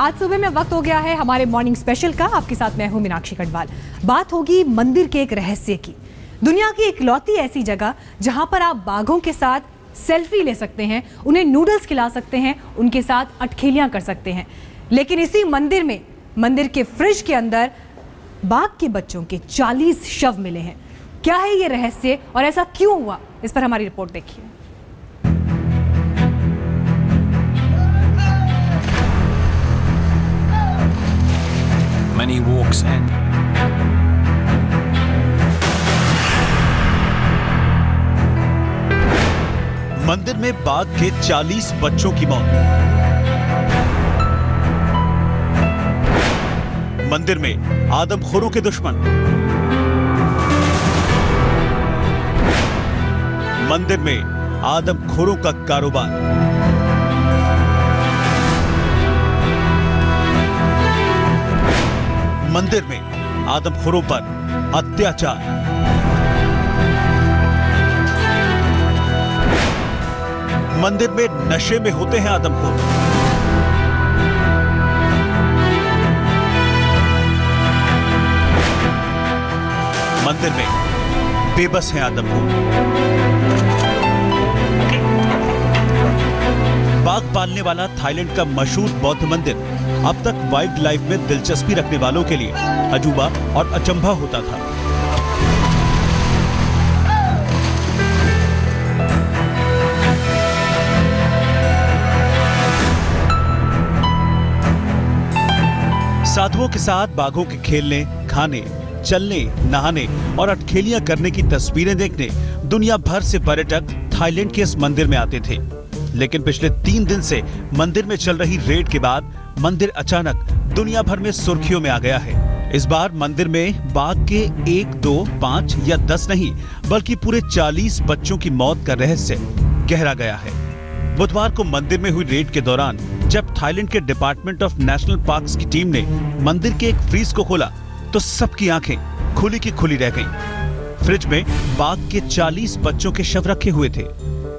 आज सुबह में वक्त हो गया है हमारे मॉर्निंग स्पेशल का। आपके साथ मैं हूं मीनाक्षी कटवाल। बात होगी मंदिर के एक रहस्य की। दुनिया की इकलौती ऐसी जगह जहां पर आप बाघों के साथ सेल्फी ले सकते हैं, उन्हें नूडल्स खिला सकते हैं, उनके साथ अटखेलियां कर सकते हैं। लेकिन इसी मंदिर में, मंदिर के फ्रिज के अंदर बाघ के बच्चों के 40 शव मिले हैं। क्या है ये रहस्य और ऐसा क्यों हुआ, इस पर हमारी रिपोर्ट देखिए। Many walks in. मंदिर में बाघ के 40 बच्चों की मौत। मंदिर में आदमखोरों के दुश्मन। मंदिर में आदमखोरों का कारोबार। मंदिर में आदमखोरों पर अत्याचार। मंदिर में नशे में होते हैं आदमखोर। मंदिर में बेबस हैं आदमखोर। बाघ पालने वाला थाईलैंड का मशहूर बौद्ध मंदिर अब तक वाइल्ड लाइफ में दिलचस्पी रखने वालों के लिए अजूबा और अचंभा होता था। साधुओं के साथ बाघों के खेलने, खाने, चलने, नहाने और अटखेलियां करने की तस्वीरें देखने दुनिया भर से पर्यटक थाईलैंड के इस मंदिर में आते थे। लेकिन पिछले 3 दिन से मंदिर में चल रही रेड के बाद मंदिर अचानक दुनिया भर में सुर्खियों में आ गया है। इस बार मंदिर में बाघ के 1, 2, 5 या 10 नहीं बल्कि पूरे 40 बच्चों की मौत का रहस्य गहरा गया है। बुधवार को मंदिर में हुई रेड के दौरान जब थाईलैंड के डिपार्टमेंट ऑफ नेशनल पार्क्स की टीम ने मंदिर के एक फ्रीज को खोला तो सबकी आंखें खुली की खुली रह गईं। फ्रिज में बाघ के 40 बच्चों के शव रखे हुए थे।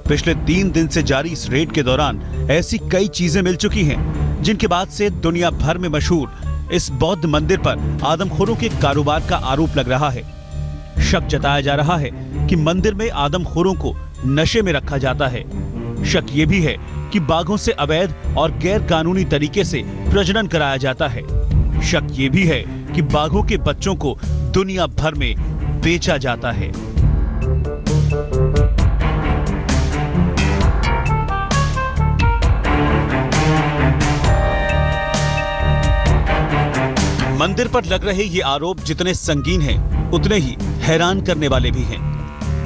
पिछले 3 दिन से जारी इस रेड के दौरान ऐसी कई चीजें मिल चुकी हैं जिनके बाद से दुनिया भर में मशहूर इस बौद्ध मंदिर पर आदमखोरों के कारोबार का आरोप लग रहा है। शक जताया जा रहा है कि मंदिर में आदमखोरों को नशे में रखा जाता है। शक ये भी है कि बाघों से अवैध और गैर कानूनी तरीके से प्रजनन कराया जाता है। शक ये भी है कि बाघों के बच्चों को दुनिया भर में बेचा जाता है। मंदिर पर लग रहे ये आरोप जितने संगीन हैं, उतने ही हैरान करने वाले भी हैं।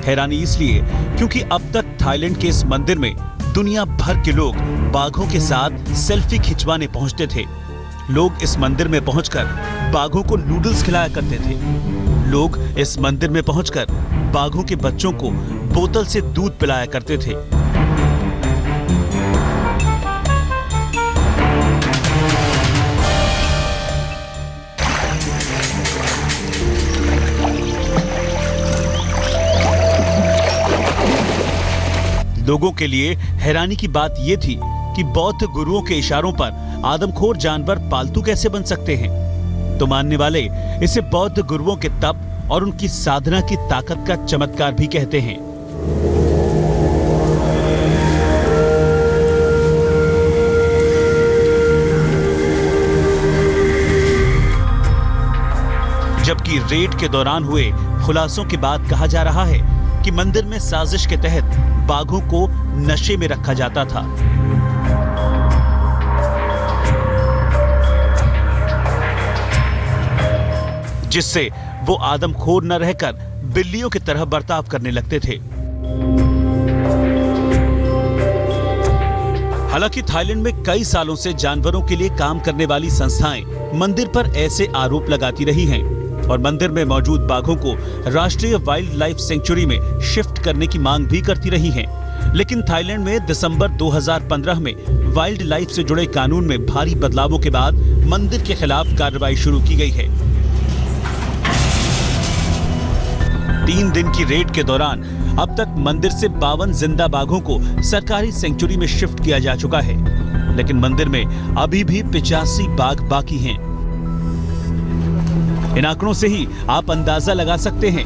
हैरानी इसलिए क्योंकि अब तक थाईलैंड के इस मंदिर में दुनिया भर के लोग बाघों के साथ सेल्फी खिंचवाने पहुंचते थे। लोग इस मंदिर में पहुंचकर बाघों को नूडल्स खिलाया करते थे। लोग इस मंदिर में पहुंचकर बाघों के बच्चों को बोतल से दूध पिलाया करते थे। लोगों के लिए हैरानी की बात यह थी कि बौद्ध गुरुओं के इशारों पर आदमखोर जानवर पालतू कैसे बन सकते हैं। तो मानने वाले इसे बौद्ध गुरुओं के तप और उनकी साधना की ताकत का चमत्कार भी कहते हैं। जबकि रेड के दौरान हुए खुलासों के बाद कहा जा रहा है कि मंदिर में साजिश के तहत बाघों को नशे में रखा जाता था। जिससे वो आदमखोर न रहकर बिल्लियों की तरह बर्ताव करने लगते थे। हालांकि थाईलैंड में कई सालों से जानवरों के लिए काम करने वाली संस्थाएं मंदिर पर ऐसे आरोप लगाती रही हैं और मंदिर में मौजूद बाघों को राष्ट्रीय वाइल्ड लाइफ सेंचुरी में शिफ्ट करने की मांग भी करती रही हैं। लेकिन थाईलैंड में दिसंबर 2015 में वाइल्ड लाइफ से जुड़े कानून में भारी बदलावों के बाद मंदिर के खिलाफ कार्रवाई शुरू की गई है। 3 दिन की रेड के दौरान अब तक मंदिर से 52 जिंदा बाघों को सरकारी सेंचुरी में शिफ्ट किया जा चुका है। लेकिन मंदिर में अभी भी 85 बाघ बाकी हैं। इन आंकड़ों से ही आप अंदाजा लगा सकते हैं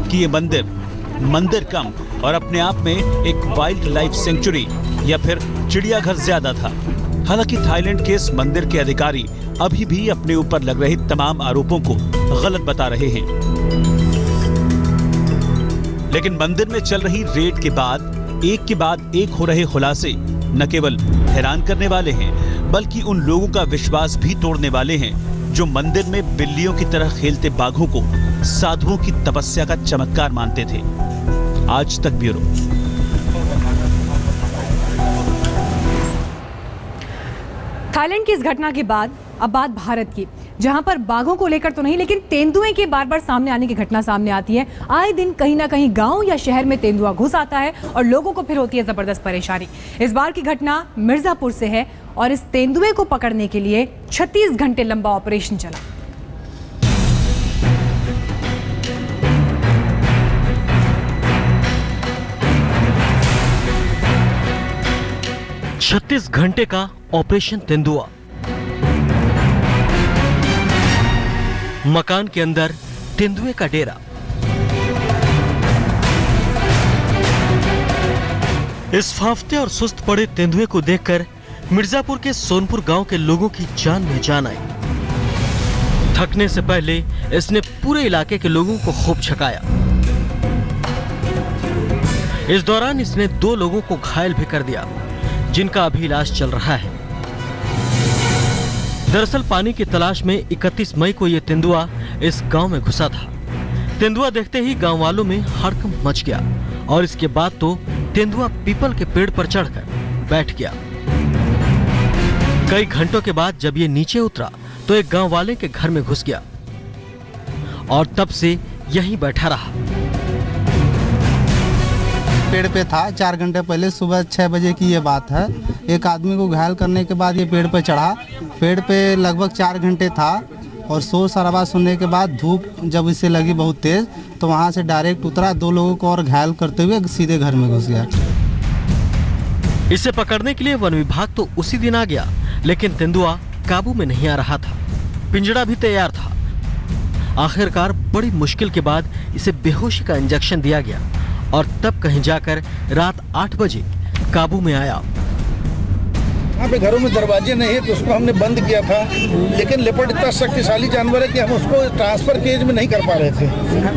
कि ये मंदिर कम और अपने आप में एक वाइल्ड लाइफ सेंचुरी या फिर चिड़ियाघर ज्यादा था। हालांकि थाईलैंड के इस मंदिर के अधिकारी अभी भी अपने ऊपर लग रहे तमाम आरोपों को गलत बता रहे हैं। लेकिन मंदिर में चल रही रेड के बाद एक हो रहे खुलासे न केवल हैरान करने वाले हैं, बल्कि उन लोगों का विश्वास भी तोड़ने वाले हैं जो मंदिर में बिल्लियों की तरह खेलते बाघों को साधुओं की तपस्या का चमत्कार मानते थे। आज तक ब्यूरो। थाईलैंड की इस घटना के बाद अब बात भारत की, जहां पर बाघों को लेकर तो नहीं लेकिन तेंदुए के बार बार सामने आने की घटना सामने आती है। आए दिन कहीं ना कहीं गांव या शहर में तेंदुआ घुस आता है और लोगों को फिर होती है जबरदस्त परेशानी। इस बार की घटना मिर्जापुर से है और इस तेंदुए को पकड़ने के लिए 36 घंटे लंबा ऑपरेशन चला। छत्तीस घंटे का ऑपरेशन तेंदुआ। मकान के अंदर तेंदुए का डेरा। इस फाफ्ते और सुस्त पड़े तेंदुए को देखकर मिर्जापुर के सोनपुर गांव के लोगों की जान में जान आई। थकने से पहले इसने पूरे इलाके के लोगों को खूब छकाया। इस दौरान इसने 2 लोगों को घायल भी कर दिया, जिनका अभी इलाज चल रहा है। दरअसल पानी की तलाश में 31 मई को यह तेंदुआ इस गांव में घुसा था। तेंदुआ देखते ही गांव वालों में हड़कंप मच गया और इसके बाद तो तेंदुआ पीपल के पेड़ पर चढ़कर बैठ गया। कई घंटों के बाद जब ये नीचे उतरा तो एक गांव वाले के घर में घुस गया और तब से यहीं बैठा रहा। पेड़ पे था 4 घंटे पहले, सुबह 6 बजे की ये बात है। एक आदमी को घायल करने के बाद ये पेड़ पे चढ़ा। पेड़ पे लगभग 4 घंटे था और शोर शराबा सुनने के बाद धूप जब इसे लगी बहुत तेज तो वहां से डायरेक्ट उतरा, 2 लोगों को और घायल करते हुए सीधे घर में घुस गया। इसे पकड़ने के लिए वन विभाग तो उसी दिन आ गया, लेकिन तेंदुआ काबू में नहीं आ रहा था। पिंजड़ा भी तैयार था। आखिरकार बड़ी मुश्किल के बाद इसे बेहोशी का इंजेक्शन दिया गया और तब कहीं जाकर रात 8 बजे काबू में आया। यहाँ पे घरों में दरवाजे नहीं है तो उसको हमने बंद किया था, लेकिन लेपर्ड इतना शक्तिशाली जानवर है कि हम उसको ट्रांसफर केज में नहीं कर पा रहे थे,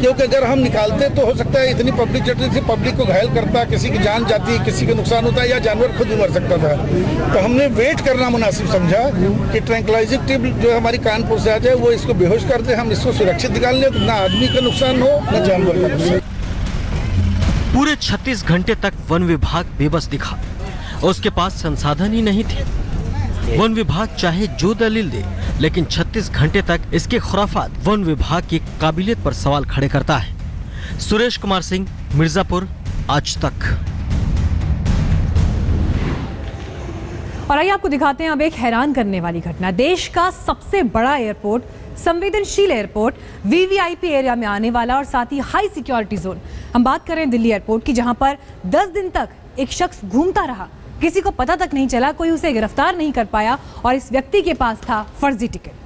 क्योंकि अगर हम निकालते तो हो सकता है इतनी पब्लिक चढ़ती थी, पब्लिक को घायल करता, किसी की जान जाती, किसी को नुकसान होता या जानवर खुद भी मर सकता था। तो हमने वेट करना मुनासिब समझा कि ट्रैंक्विलाइजिंग टिप जो हमारी कानपुर से आ जाए वो इसको बेहोश कर दे, हम इसको सुरक्षित निकाल लें, ना आदमी का नुकसान हो न जानवर का नुकसान। पूरे 36 घंटे तक वन विभाग बेबस दिखा। उसके पास संसाधन ही नहीं थे। वन विभाग चाहे जो दलील दे, लेकिन 36 घंटे तक इसके खुराफात वन विभाग की काबिलियत पर सवाल खड़े करता है। सुरेश कुमार सिंह, मिर्जापुर, आज तक। और आइए आपको दिखाते हैं अब एक हैरान करने वाली घटना। देश का सबसे बड़ा एयरपोर्ट, संवेदनशील एयरपोर्ट, वीवीआईपी एरिया में आने वाला और साथ ही हाई सिक्योरिटी जोन। हम बात कर रहे हैं दिल्ली एयरपोर्ट की, जहां पर 10 दिन तक एक शख्स घूमता रहा, किसी को पता तक नहीं चला, कोई उसे गिरफ्तार नहीं कर पाया और इस व्यक्ति के पास था फर्जी टिकट।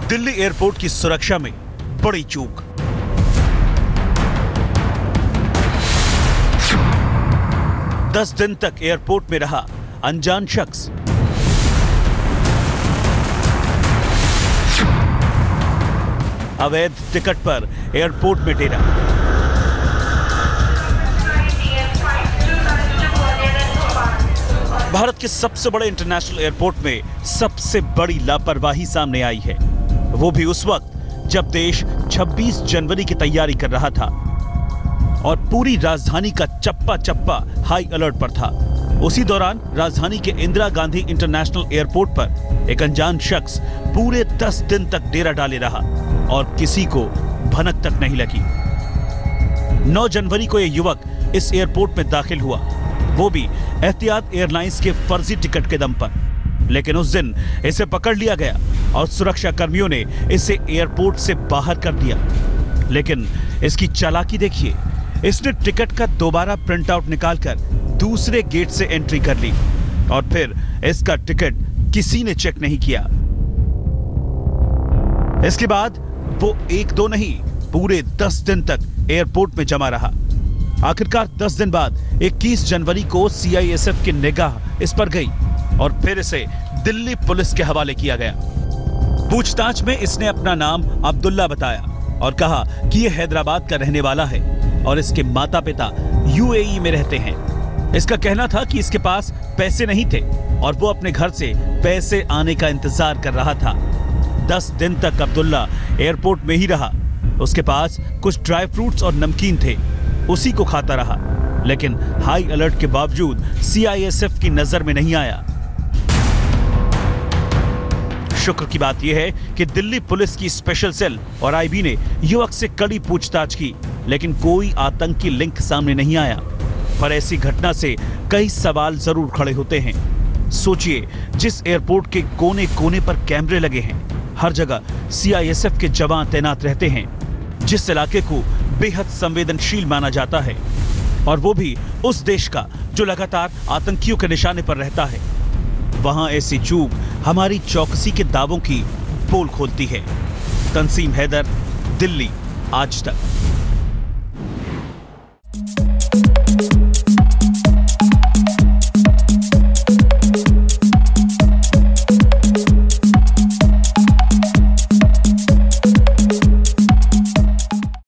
दिल्ली एयरपोर्ट की सुरक्षा में बड़ी चूक। दस दिन तक एयरपोर्ट में रहा अनजान शख्स। अवैध टिकट पर एयरपोर्ट में डेरा। भारत के सबसे बड़े इंटरनेशनल एयरपोर्ट में सबसे बड़ी लापरवाही सामने आई है, वो भी उस वक्त जब देश 26 जनवरी की तैयारी कर रहा था और पूरी राजधानी का चप्पा चप्पा हाई अलर्ट पर था। उसी दौरान राजधानी के इंदिरा गांधी इंटरनेशनल एयरपोर्ट पर एक अनजान शख्स पूरे 10 दिन तक डेरा डाले रहा और किसी को भनक तक नहीं लगी। 9 जनवरी को यह युवक इस एयरपोर्ट में दाखिल हुआ, वो भी एहतियात एयरलाइंस के फर्जी टिकट के दम पर। लेकिन उस दिन इसे पकड़ लिया गया और सुरक्षा कर्मियों ने इसे एयरपोर्ट से बाहर कर दिया। लेकिन इसकी चालाकी देखिए, इसने टिकट का दोबारा प्रिंट आउट निकालकर दूसरे गेट से एंट्री कर ली और फिर इसका टिकट किसी ने चेक नहीं किया। इसके बाद वो 1-2 नहीं, पूरे 10 दिन तक एयरपोर्ट में जमा रहा। आखिरकार 10 दिन बाद 21 जनवरी को सीआईएसएफ की निगाह इस पर गई और फिर इसे दिल्ली पुलिस के हवाले किया गया। पूछताछ में इसने अपना नाम अब्दुल्ला बताया और कहा कि यह हैदराबाद का रहने वाला है और इसके माता पिता यूएई में रहते हैं। इसका कहना था कि इसके पास पैसे नहीं थे और वो अपने घर से पैसे आने का इंतजार कर रहा था। 10 दिन तक अब्दुल्ला एयरपोर्ट में ही रहा। उसके पास कुछ ड्राई फ्रूट्स और नमकीन थे, उसी को खाता रहा, लेकिन हाई अलर्ट के बावजूद सीआईएसएफ की नजर में नहीं आया। शुक्र की बात यह है कि दिल्ली पुलिस की स्पेशल सेल और आईबी ने युवक से कड़ी पूछताछ की, लेकिन कोई आतंकी लिंक सामने नहीं आया। पर ऐसी घटना से कई सवाल जरूर खड़े होते हैं। सोचिए, जिस एयरपोर्ट के कोने कोने पर कैमरे लगे हैं, हर जगह सीआईएसएफ के जवान तैनात रहते हैं, जिस इलाके को बेहद संवेदनशील माना जाता है, और वो भी उस देश का जो लगातार आतंकियों के निशाने पर रहता है, वहां ऐसी चूक हमारी चौकसी के दावों की पोल खोलती है। तंसीम हैदर, दिल्ली आज तक।